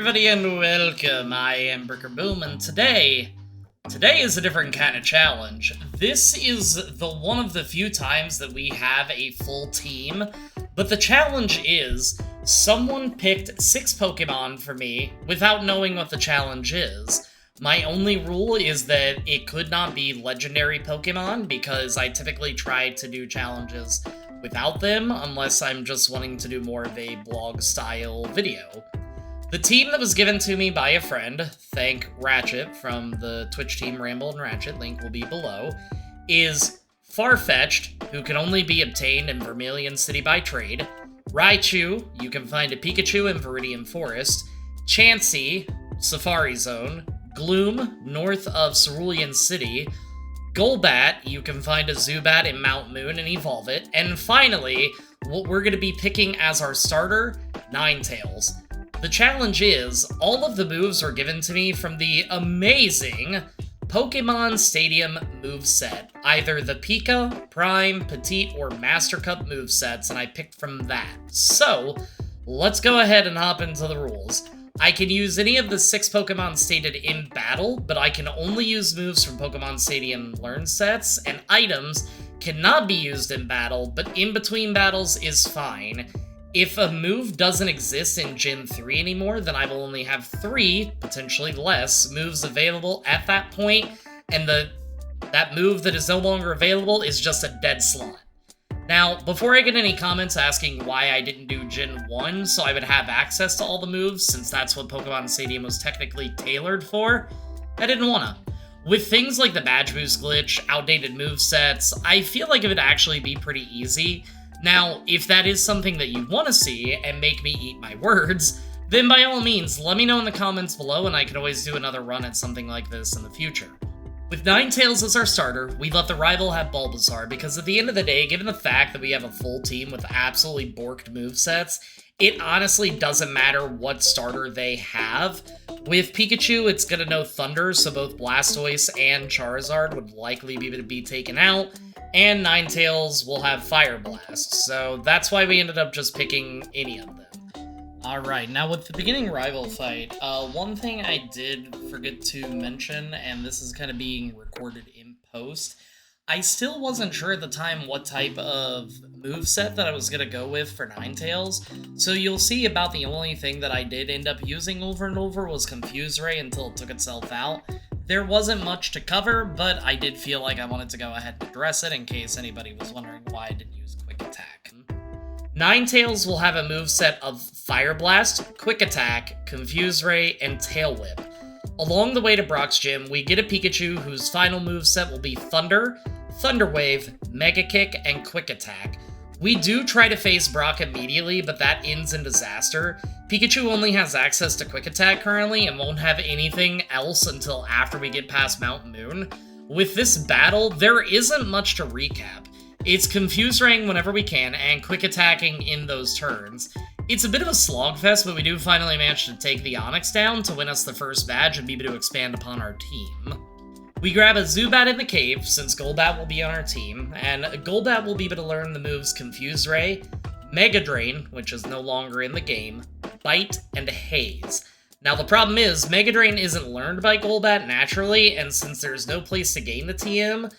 everybody and welcome. I am Bricker Boom, and today is a different kind of challenge. This is one of the few times that we have a full team, but the challenge is someone picked 6 Pokemon for me without knowing what the challenge is. My only rule is that it could not be legendary Pokemon because I typically try to do challenges without them unless I'm just wanting to do more of a blog style video. The team that was given to me by a friend, thank Ratchet from the Twitch team Ramble and Ratchet, link will be below, is Farfetch'd, who can only be obtained in Vermilion City by trade, Raichu, you can find a Pikachu in Viridian Forest, Chansey, Safari Zone, Gloom, north of Cerulean City, Golbat, you can find a Zubat in Mount Moon and evolve it, and finally, what we're going to be picking as our starter, Ninetales. The challenge is, all of the moves were given to me from the amazing Pokemon Stadium moveset, either the Pika, Prime, Petite, or Master Cup movesets, and I picked from that. So, let's go ahead and hop into the rules. I can use any of the 6 Pokemon stated in battle, but I can only use moves from Pokemon Stadium Learn sets, and items cannot be used in battle, but in between battles is fine. If a move doesn't exist in Gen 3 anymore, then I will only have 3, potentially less, moves available at that point, and that move that is no longer available is just a dead slot. Now, before I get any comments asking why I didn't do Gen 1 so I would have access to all the moves, since that's what Pokemon Stadium was technically tailored for, I didn't wanna. With things like the Badge Boost glitch, outdated movesets, I feel like it would actually be pretty easy. Now, if that is something that you want to see and make me eat my words, then by all means, let me know in the comments below and I can always do another run at something like this in the future. With Ninetales as our starter, we let the rival have Bulbasaur because at the end of the day, given the fact that we have a full team with absolutely borked movesets, it honestly doesn't matter what starter they have. With Pikachu, it's gonna know Thunder, so both Blastoise and Charizard would likely be taken out, and Ninetales will have Fire Blast, so that's why we ended up just picking any of them. Alright, now with the beginning rival fight, one thing I did forget to mention, and this is kind of being recorded in post, I still wasn't sure at the time what type of moveset that I was going to go with for Ninetales, so you'll see about the only thing that I did end up using over and over was Confuse Ray until it took itself out. There wasn't much to cover, but I did feel like I wanted to go ahead and address it in case anybody was wondering why I didn't use Quick Attack. Ninetales will have a moveset of Fire Blast, Quick Attack, Confuse Ray, and Tail Whip. Along the way to Brock's Gym, we get a Pikachu whose final moveset will be Thunder, Thunder Wave, Mega Kick, and Quick Attack. We do try to face Brock immediately, but that ends in disaster. Pikachu only has access to Quick Attack currently and won't have anything else until after we get past Mount Moon. With this battle, there isn't much to recap. It's Confuse Raying whenever we can, and Quick Attacking in those turns. It's a bit of a slogfest, but we do finally manage to take the Onix down to win us the first badge and be able to expand upon our team. We grab a Zubat in the cave, since Golbat will be on our team, and Golbat will be able to learn the moves Confuse Ray, Mega Drain, which is no longer in the game, Bite, and Haze. Now the problem is, Mega Drain isn't learned by Golbat naturally, and since there's no place to gain the TM,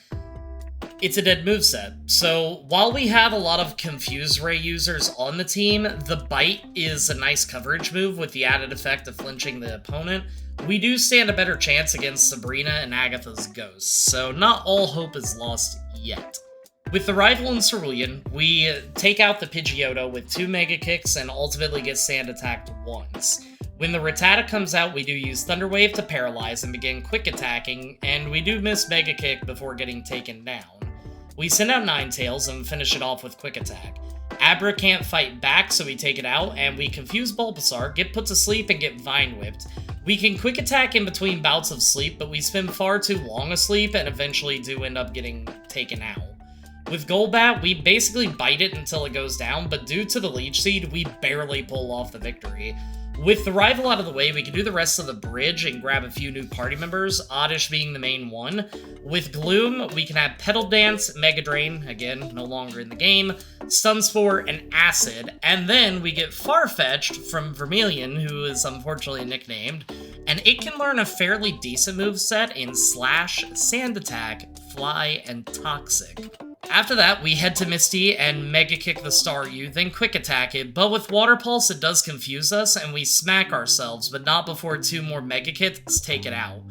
it's a dead moveset. So while we have a lot of Confuse Ray users on the team, the Bite is a nice coverage move with the added effect of flinching the opponent. We do stand a better chance against Sabrina and Agatha's ghosts, so not all hope is lost yet. With the rival in Cerulean, we take out the Pidgeotto with 2 Mega Kicks and ultimately get sand attacked once. When the Rattata comes out, we do use Thunder Wave to paralyze and begin quick attacking, and we do miss Mega Kick before getting taken down. We send out Ninetales and finish it off with Quick Attack. Abra can't fight back, so we take it out, and we confuse Bulbasaur, get put to sleep, and get Vine Whipped. We can Quick Attack in between bouts of sleep, but we spend far too long asleep and eventually do end up getting taken out. With Golbat, we basically bite it until it goes down, but due to the Leech Seed, we barely pull off the victory. With the rival out of the way, we can do the rest of the bridge and grab a few new party members, Oddish being the main one. With Gloom, we can have Petal Dance, Mega Drain, again, no longer in the game, Stun Spore, and Acid, and then we get Farfetch'd from Vermilion, who is unfortunately nicknamed, and it can learn a fairly decent moveset in Slash, Sand Attack, Fly, and Toxic. After that, we head to Misty and Mega Kick the Staryu, then Quick Attack it, but with Water Pulse it does confuse us and we smack ourselves, but not before 2 more Mega Kicks take it out.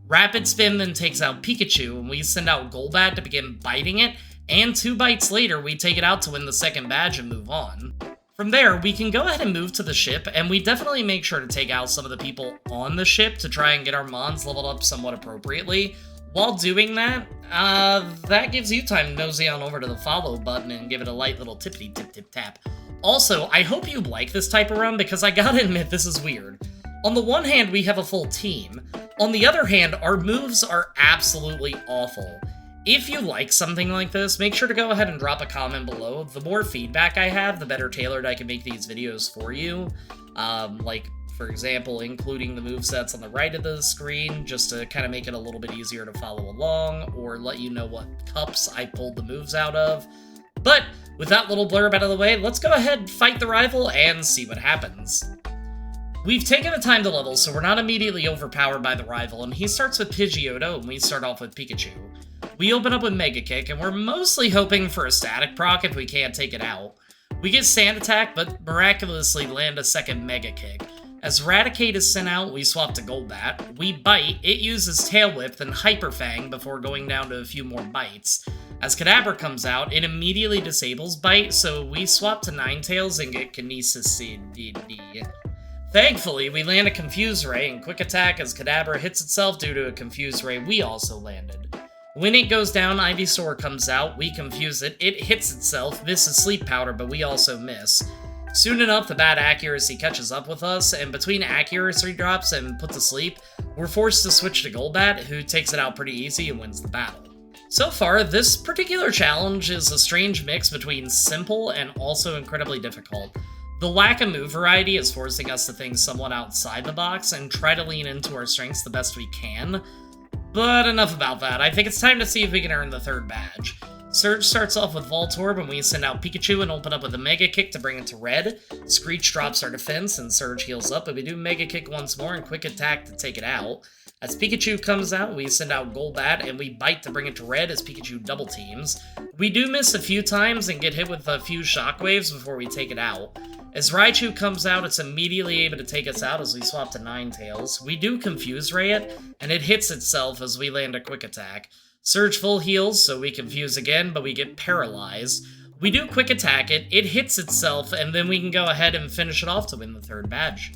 Rapid Spin then takes out Pikachu and we send out Golbat to begin biting it, and 2 bites later we take it out to win the second badge and move on. From there, we can go ahead and move to the ship, and we definitely make sure to take out some of the people on the ship to try and get our mons leveled up somewhat appropriately. While doing that, that gives you time to nosy on over to the follow button and give it a light little tippity tip tip tap. Also, I hope you like this type of run because I gotta admit this is weird. On the one hand, we have a full team. On the other hand, our moves are absolutely awful. If you like something like this, make sure to go ahead and drop a comment below. The more feedback I have, the better tailored I can make these videos for you. For example, including the movesets on the right of the screen, just to kind of make it a little bit easier to follow along, or let you know what cups I pulled the moves out of. But, with that little blurb out of the way, let's go ahead, fight the rival, and see what happens. We've taken the time to level, so we're not immediately overpowered by the rival, and he starts with Pidgeotto, and we start off with Pikachu. We open up with Mega Kick, and we're mostly hoping for a static proc if we can't take it out. We get Sand Attack, but miraculously land a second Mega Kick. As Raticate is sent out, we swap to Golbat. We bite, it uses Tail Whip, then Hyper Fang before going down to a few more bites. As Kadabra comes out, it immediately disables Bite, so we swap to Ninetales and get Kinesis CD. Thankfully, we land a Confuse Ray and Quick Attack as Kadabra hits itself due to a Confuse Ray we also landed. When it goes down, Ivysaur comes out, we confuse it, it hits itself, misses Sleep Powder, but we also miss. Soon enough, the bad accuracy catches up with us, and between accuracy drops and put to sleep, we're forced to switch to Golbat, who takes it out pretty easy and wins the battle. So far, this particular challenge is a strange mix between simple and also incredibly difficult. The lack of move variety is forcing us to think somewhat outside the box and try to lean into our strengths the best we can. But enough about that, I think it's time to see if we can earn the third badge. Surge starts off with Voltorb and we send out Pikachu and open up with a Mega Kick to bring it to red. Screech drops our defense and Surge heals up, but we do Mega Kick once more and Quick Attack to take it out. As Pikachu comes out, we send out Golbat and we bite to bring it to red as Pikachu double teams. We do miss a few times and get hit with a few shockwaves before we take it out. As Raichu comes out, it's immediately able to take us out as we swap to Ninetales. We do Confuse Ray it, and it hits itself as we land a Quick Attack. Surge full heals, so we confuse again, but we get paralyzed. We do Quick Attack it, it hits itself, and then we can go ahead and finish it off to win the third badge.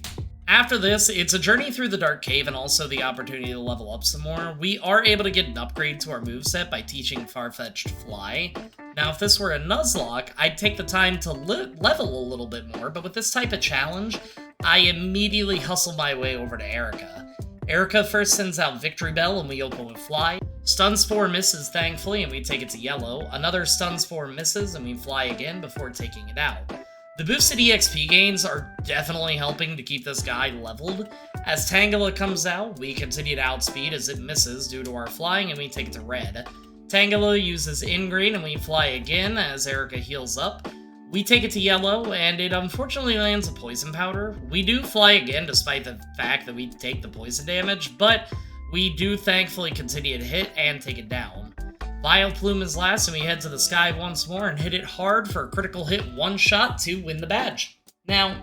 After this, it's a journey through the Dark Cave and also the opportunity to level up some more. We are able to get an upgrade to our moveset by teaching Farfetch'd Fly. Now, if this were a Nuzlocke, I'd take the time to level a little bit more, but with this type of challenge, I immediately hustle my way over to Erica. Erica first sends out Victory Bell and we open with Fly. Stun Spore misses thankfully and we take it to yellow. Another Stun Spore misses and we fly again before taking it out. The boosted EXP gains are definitely helping to keep this guy leveled. As Tangela comes out, we continue to outspeed as it misses due to our flying and we take it to red. Tangela uses Ingrain and we fly again as Erica heals up. We take it to yellow, and it unfortunately lands a poison powder. We do fly again despite the fact that we take the poison damage, but we do thankfully continue to hit and take it down. Vileplume is last, and we head to the sky once more and hit it hard for a critical hit one shot to win the badge. Now,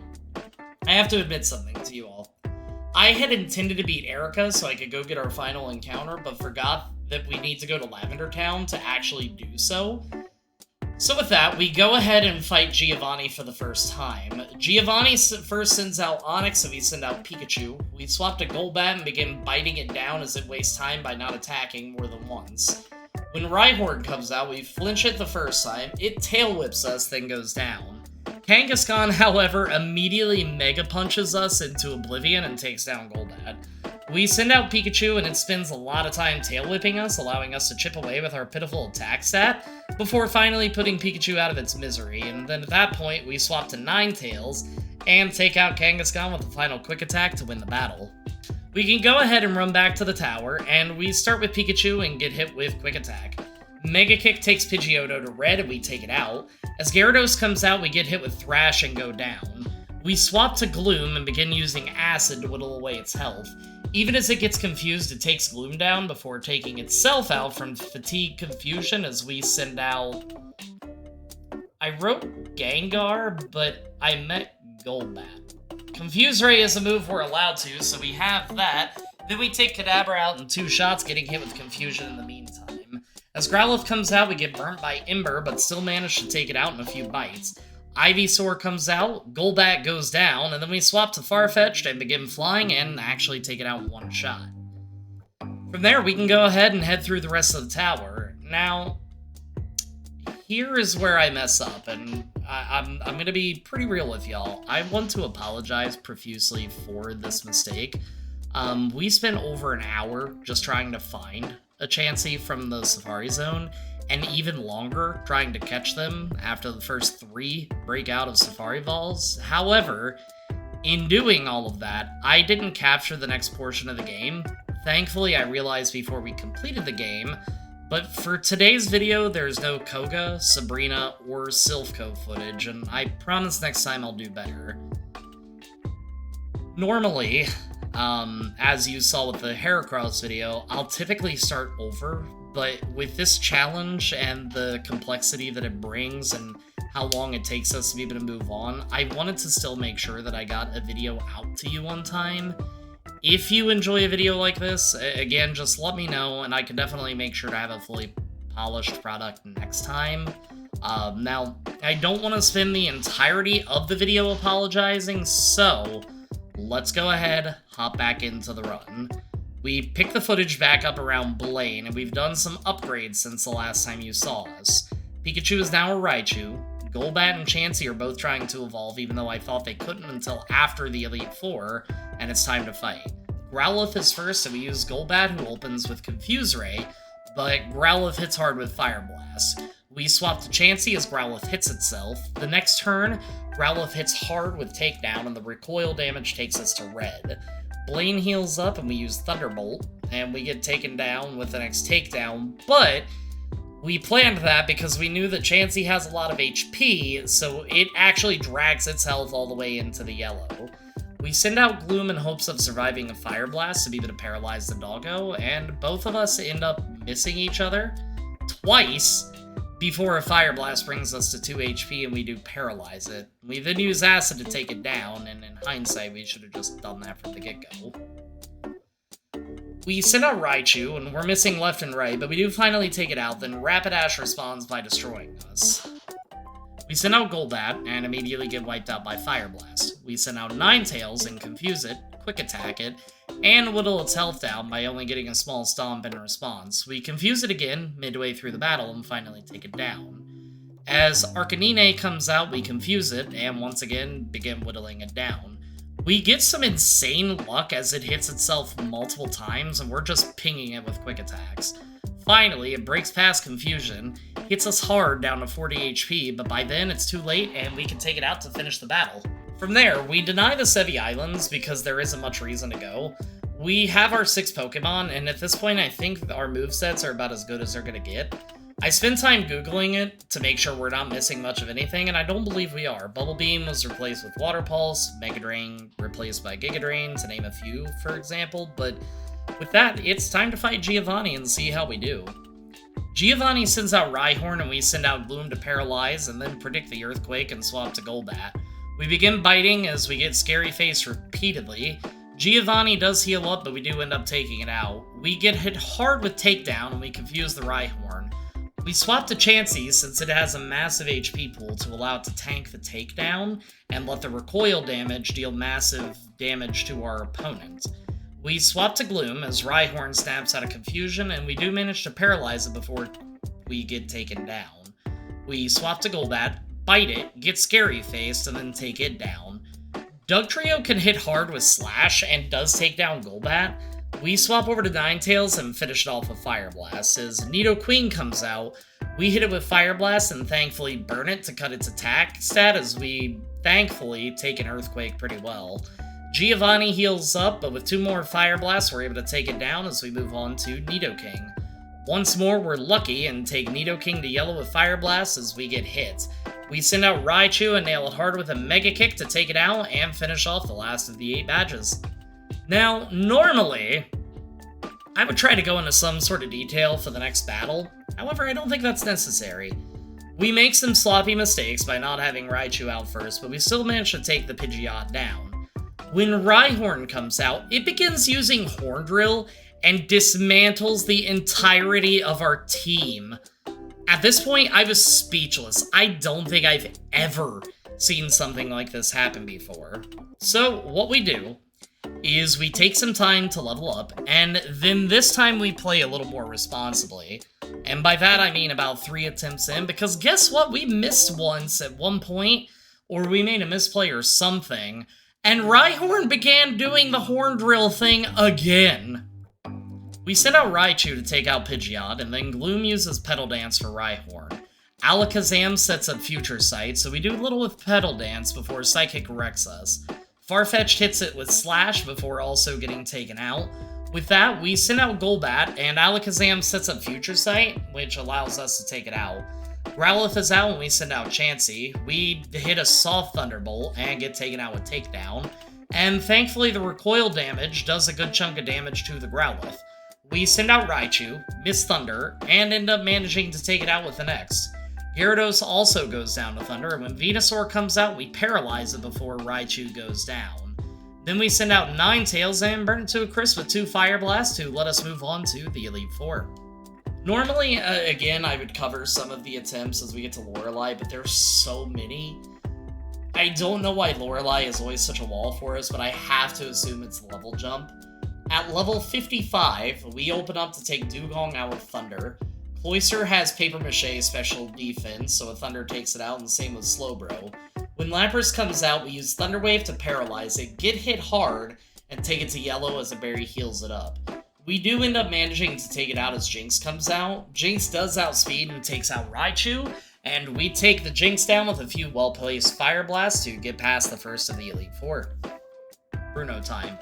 I have to admit something to you all. I had intended to beat Erica so I could go get our final encounter, but forgot that we need to go to Lavender Town to actually do so. So with that, we go ahead and fight Giovanni for the first time. Giovanni first sends out Onix, so we send out Pikachu. We swap to Golbat and begin biting it down as it wastes time by not attacking more than once. When Rhyhorn comes out, we flinch it the first time, it tail whips us, then goes down. Kangaskhan, however, immediately Mega Punches us into oblivion and takes down Golbat. We send out Pikachu and it spends a lot of time tail whipping us, allowing us to chip away with our pitiful attack stat, before finally putting Pikachu out of its misery, and then at that point we swap to Ninetales, and take out Kangaskhan with the final quick attack to win the battle. We can go ahead and run back to the tower, and we start with Pikachu and get hit with quick attack. Mega Kick takes Pidgeotto to red and we take it out. As Gyarados comes out, we get hit with Thrash and go down. We swap to Gloom and begin using Acid to whittle away its health. Even as it gets confused, it takes Gloom down before taking itself out from Fatigue Confusion as we send out... I wrote Gengar, but I meant Golbat. Confuse Ray is a move we're allowed to, so we have that. Then we take Kadabra out in 2 shots, getting hit with Confusion in the meantime. As Growlithe comes out, we get burnt by Ember, but still manage to take it out in a few bites. Ivysaur comes out, Golbat goes down, and then we swap to Farfetch'd and begin flying and actually take it out in 1 shot. From there, we can go ahead and head through the rest of the tower. Now, here is where I mess up, and I'm going to be pretty real with y'all. I want to apologize profusely for this mistake. We spent over an hour just trying to find a Chansey from the Safari Zone, and even longer trying to catch them after the first 3 breakout of Safari Balls. However, in doing all of that, I didn't capture the next portion of the game. Thankfully, I realized before we completed the game, but for today's video, there's no Koga, Sabrina, or Silphco footage, and I promise next time I'll do better. Normally, as you saw with the Heracross video, I'll typically start over, but with this challenge and the complexity that it brings and how long it takes us to be able to move on, I wanted to still make sure that I got a video out to you on time. If you enjoy a video like this, again, just let me know, and I can definitely make sure to have a fully polished product next time. Now, I don't want to spend the entirety of the video apologizing, so let's go ahead, hop back into the run. We pick the footage back up around Blaine, and we've done some upgrades since the last time you saw us. Pikachu is now a Raichu. Golbat and Chansey are both trying to evolve, even though I thought they couldn't until after the Elite Four, and it's time to fight. Growlithe is first, and we use Golbat, who opens with Confuse Ray, but Growlithe hits hard with Fire Blast. We swap to Chansey as Growlithe hits itself. The next turn, Growlithe hits hard with Takedown, and the recoil damage takes us to red. Blaine heals up, and we use Thunderbolt, and we get taken down with the next Takedown, but we planned that because we knew that Chansey has a lot of HP, so it actually drags its health all the way into the yellow. We send out Gloom in hopes of surviving a Fire Blast to be able to paralyze the doggo, and both of us end up missing each other twice before a Fire Blast brings us to 2 HP and we do paralyze it. We then use Acid to take it down, and in hindsight, we should have just done that from the get-go. We send out Raichu, and we're missing left and right, but we do finally take it out, then Rapidash responds by destroying us. We send out Golbat, and immediately get wiped out by Fire Blast. We send out Ninetales and confuse it, quick attack it, and whittle its health down by only getting a small stomp in response. We confuse it again, midway through the battle, and finally take it down. As Arcanine comes out, we confuse it, and once again, begin whittling it down. We get some insane luck as it hits itself multiple times, and we're just pinging it with quick attacks. Finally, it breaks past Confusion, hits us hard down to 40 HP, but by then it's too late and we can take it out to finish the battle. From there, we deny the Sevi Islands because there isn't much reason to go. We have our 6 Pokemon, and at this point I think our movesets are about as good as they're gonna get. I spent time Googling it to make sure we're not missing much of anything, and I don't believe we are. Bubble Beam was replaced with Water Pulse, Mega Drain replaced by Giga Drain, to name a few, for example, but with that, it's time to fight Giovanni and see how we do. Giovanni sends out Rhyhorn, and we send out Gloom to paralyze, and then predict the Earthquake and swap to Golbat. We begin biting as we get Scary Face repeatedly. Giovanni does heal up, but we do end up taking it out. We get hit hard with Takedown, and we confuse the Rhyhorn. We swap to Chansey since it has a massive HP pool to allow it to tank the takedown and let the recoil damage deal massive damage to our opponent. We swap to Gloom as Rhyhorn snaps out of confusion, and we do manage to paralyze it before we get taken down. We swap to Golbat, bite it, get Scary Faced, and then take it down. Dugtrio can hit hard with Slash and does take down Golbat. We swap over to Ninetales and finish it off with Fire Blast. As Nidoqueen comes out, we hit it with Fire Blast and thankfully burn it to cut its attack stat as we thankfully take an Earthquake pretty well. Giovanni heals up, but with 2 more Fire Blasts, we're able to take it down as we move on to Nidoking. Once more, we're lucky and take Nidoking to yellow with Fire Blast as we get hit. We send out Raichu and nail it hard with a Mega Kick to take it out and finish off the last of the 8 badges. Now, normally, I would try to go into some sort of detail for the next battle. However, I don't think that's necessary. We make some sloppy mistakes by not having Raichu out first, but we still manage to take the Pidgeot down. When Rhyhorn comes out, it begins using Horn Drill and dismantles the entirety of our team. At this point, I was speechless. I don't think I've ever seen something like this happen before. So, what we do is we take some time to level up, and then this time we play a little more responsibly. And by that I mean about 3 attempts in, because guess what? We missed once at one point, or we made a misplay or something, and Rhyhorn began doing the Horn Drill thing again. We send out Raichu to take out Pidgeot, and then Gloom uses Petal Dance for Rhyhorn. Alakazam sets up Future Sight, so we do a little with Petal Dance before Psychic wrecks us. Farfetch'd hits it with Slash before also getting taken out. With that, we send out Golbat, and Alakazam sets up Future Sight, which allows us to take it out. Growlithe is out, and we send out Chansey. We hit a soft Thunderbolt and get taken out with Takedown. And thankfully, the recoil damage does a good chunk of damage to the Growlithe. We send out Raichu, miss Thunder, and end up managing to take it out with the next. Gyarados also goes down to Thunder, and when Venusaur comes out, we paralyze it before Raichu goes down. Then we send out Ninetales and burn it to a crisp with 2 Fire Blasts to let us move on to the Elite Four. Normally, again, I would cover some of the attempts as we get to Lorelei, but there's so many. I don't know why Lorelei is always such a wall for us, but I have to assume it's the level jump. At level 55, we open up to take Dugong out with Thunder. Cloyster has Paper Mache special defense, so a Thunder takes it out, and the same with Slowbro. When Lapras comes out, we use Thunder Wave to paralyze it, get hit hard, and take it to yellow as a berry heals it up. We do end up managing to take it out as Jinx comes out. Jinx does outspeed and takes out Raichu, and we take the Jinx down with a few well-placed Fire Blasts to get past the first of the Elite Four. Bruno time.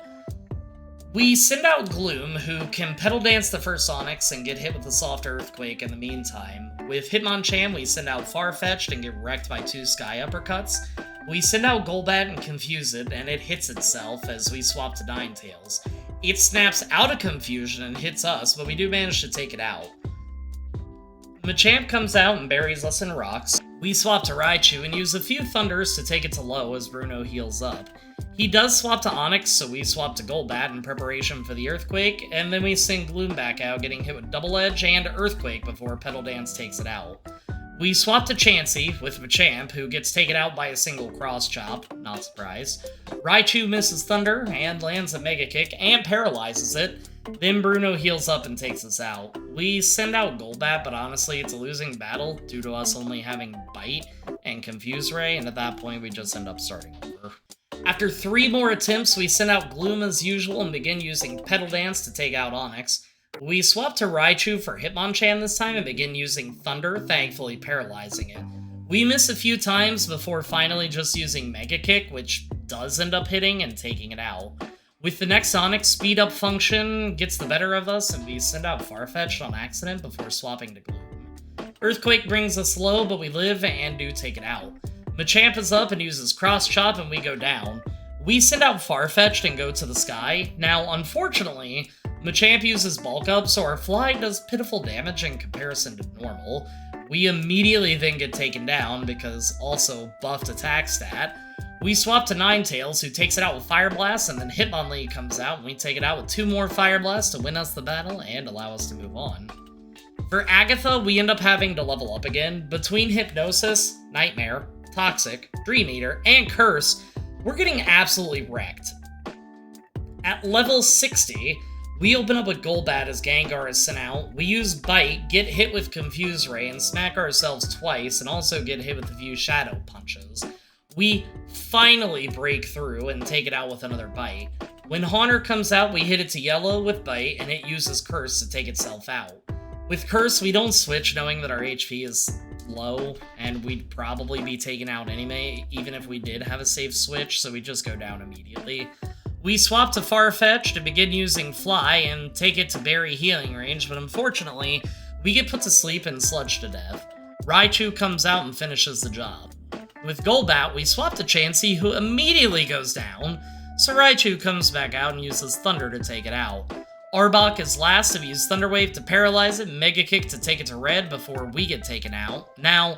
We send out Gloom, who can Petal Dance the first Onix and get hit with a soft Earthquake in the meantime. With Hitmonchan, we send out Farfetch'd and get wrecked by 2 Sky Uppercuts. We send out Golbat and confuse it, and it hits itself as we swap to Ninetales. It snaps out of confusion and hits us, but we do manage to take it out. Machamp comes out and buries us in rocks. We swap to Raichu and use a few Thunders to take it to low as Bruno heals up. He does swap to Onix, so we swap to Golbat in preparation for the Earthquake, and then we send Gloom back out, getting hit with Double Edge and Earthquake before Petal Dance takes it out. We swap to Chansey with Machamp, who gets taken out by a single Cross Chop, not surprised. Raichu misses Thunder and lands a Mega Kick and paralyzes it. Then Bruno heals up and takes us out. We send out Golbat, but honestly it's a losing battle due to us only having Bite and Confuse Ray, and at that point we just end up starting over. After 3 more attempts, we send out Gloom as usual and begin using Petal Dance to take out Onix. We swap to Raichu for Hitmonchan this time and begin using Thunder, thankfully paralyzing it. We miss a few times before finally just using Mega Kick, which does end up hitting and taking it out. With the next Onix, speed up function gets the better of us, and we send out Farfetch'd on accident before swapping to Gloom. Earthquake brings us low, but we live and do take it out. Machamp is up and uses Cross Chop, and we go down. We send out Farfetch'd and go to the sky. Now, unfortunately, Machamp uses Bulk Up, so our Fly does pitiful damage in comparison to normal. We immediately then get taken down, because also buffed attack stat. We swap to Ninetales, who takes it out with Fire Blast, and then Hitmonlee comes out, and we take it out with 2 more Fire Blasts to win us the battle and allow us to move on. For Agatha, we end up having to level up again. Between Hypnosis, Nightmare, Toxic, Dream Eater, and Curse, we're getting absolutely wrecked. At level 60, we open up with Golbat as Gengar is sent out. We use Bite, get hit with Confuse Ray, and smack ourselves twice, and also get hit with a few Shadow Punches. We finally break through and take it out with another Bite. When Haunter comes out, we hit it to yellow with Bite, and it uses Curse to take itself out. With Curse, we don't switch knowing that our HP is low, and we'd probably be taken out anyway, even if we did have a safe switch, so we just go down immediately. We swap to Farfetch'd to begin using Fly and take it to Berry healing range, but unfortunately, we get put to sleep and sludged to death. Raichu comes out and finishes the job. With Golbat, we swap to Chansey, who immediately goes down, so Raichu comes back out and uses Thunder to take it out. Arbok is last, so we use Thunder Wave to paralyze it, Mega Kick to take it to red before we get taken out. Now,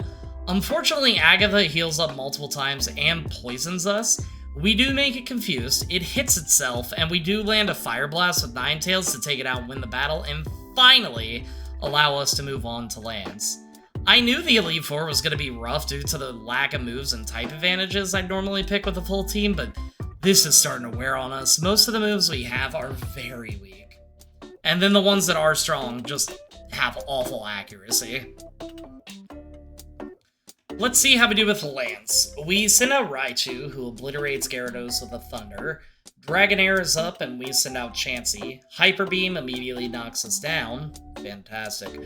unfortunately Agatha heals up multiple times and poisons us. We do make it confused, it hits itself, and we do land a Fire Blast with Ninetales to take it out and win the battle, and finally allow us to move on to Lance. I knew the Elite Four was going to be rough due to the lack of moves and type advantages I'd normally pick with a full team, but this is starting to wear on us. Most of the moves we have are very weak. And then the ones that are strong just have awful accuracy. Let's see how we do with Lance. We send out Raichu, who obliterates Gyarados with a Thunder. Dragonair is up, and we send out Chansey. Hyper Beam immediately knocks us down. Fantastic.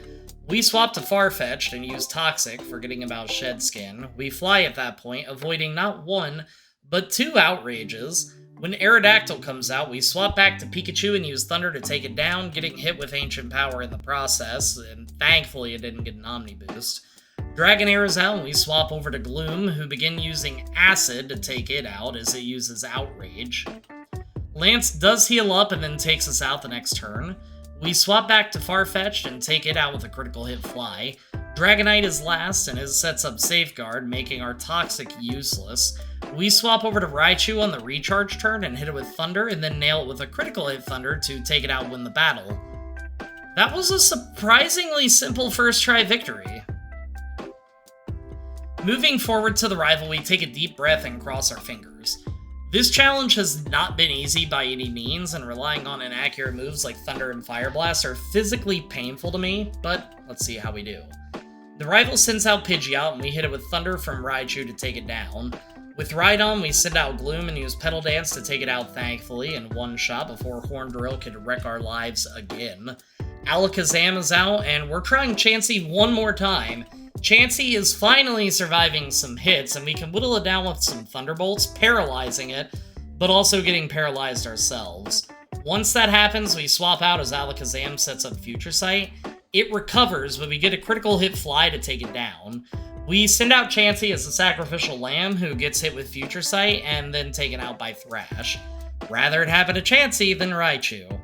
We swap to Farfetch'd and use Toxic, forgetting about Shed Skin. We fly at that point, avoiding not one, but two Outrages. When Aerodactyl comes out, we swap back to Pikachu and use Thunder to take it down, getting hit with Ancient Power in the process, and thankfully it didn't get an Omni Boost. Dragonair is out, and we swap over to Gloom, who begin using Acid to take it out as it uses Outrage. Lance does heal up and then takes us out the next turn. We swap back to Farfetch'd and take it out with a critical hit Fly. Dragonite is last, and it sets up Safeguard, making our Toxic useless. We swap over to Raichu on the recharge turn and hit it with Thunder, and then nail it with a critical hit Thunder to take it out and win the battle. That was a surprisingly simple first try victory. Moving forward to the rival, we take a deep breath and cross our fingers. This challenge has not been easy by any means, and relying on inaccurate moves like Thunder and Fire Blast are physically painful to me, but let's see how we do. The rival sends out Pidgeot, and we hit it with Thunder from Raichu to take it down. With Rhydon, we send out Gloom and use Petal Dance to take it out thankfully in one shot before Horn Drill could wreck our lives again. Alakazam is out, and we're trying Chansey one more time. Chansey is finally surviving some hits, and we can whittle it down with some Thunderbolts, paralyzing it, but also getting paralyzed ourselves. Once that happens, we swap out as Alakazam sets up Future Sight. It recovers, but we get a critical hit Fly to take it down. We send out Chansey as a sacrificial lamb who gets hit with Future Sight and then taken out by Thrash. Rather it happen to Chansey than Raichu,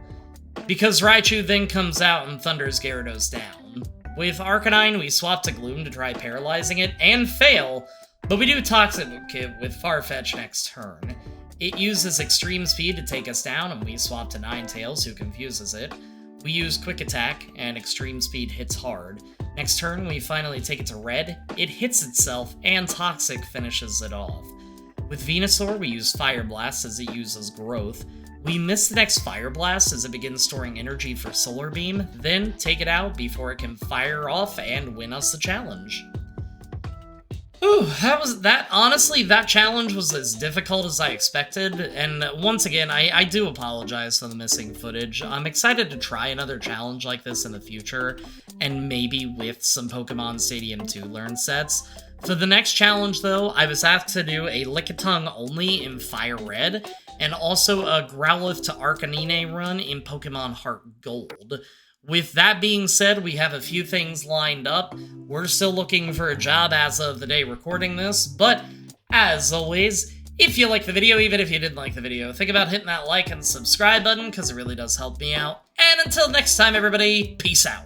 because Raichu then comes out and thunders Gyarados down. With Arcanine, we swap to Gloom to try paralyzing it, and fail, but we do Toxic with Farfetch'd next turn. It uses Extreme Speed to take us down, and we swap to Ninetales, who confuses it. We use Quick Attack, and Extreme Speed hits hard. Next turn, we finally take it to red, it hits itself, and Toxic finishes it off. With Venusaur, we use Fire Blast as it uses Growth. We miss the next Fire Blast as it begins storing energy for Solar Beam, then take it out before it can fire off and win us the challenge. Ooh, honestly, that challenge was as difficult as I expected, and once again, I do apologize for the missing footage. I'm excited to try another challenge like this in the future, and maybe with some Pokemon Stadium 2 learn sets. For the next challenge, though, I was asked to do a Lickitung only in FireRed, and also a Growlithe to Arcanine run in Pokemon Heart Gold. With that being said, we have a few things lined up. We're still looking for a job as of the day recording this, but as always, if you liked the video, even if you didn't like the video, think about hitting that like and subscribe button, because it really does help me out. And until next time, everybody, peace out.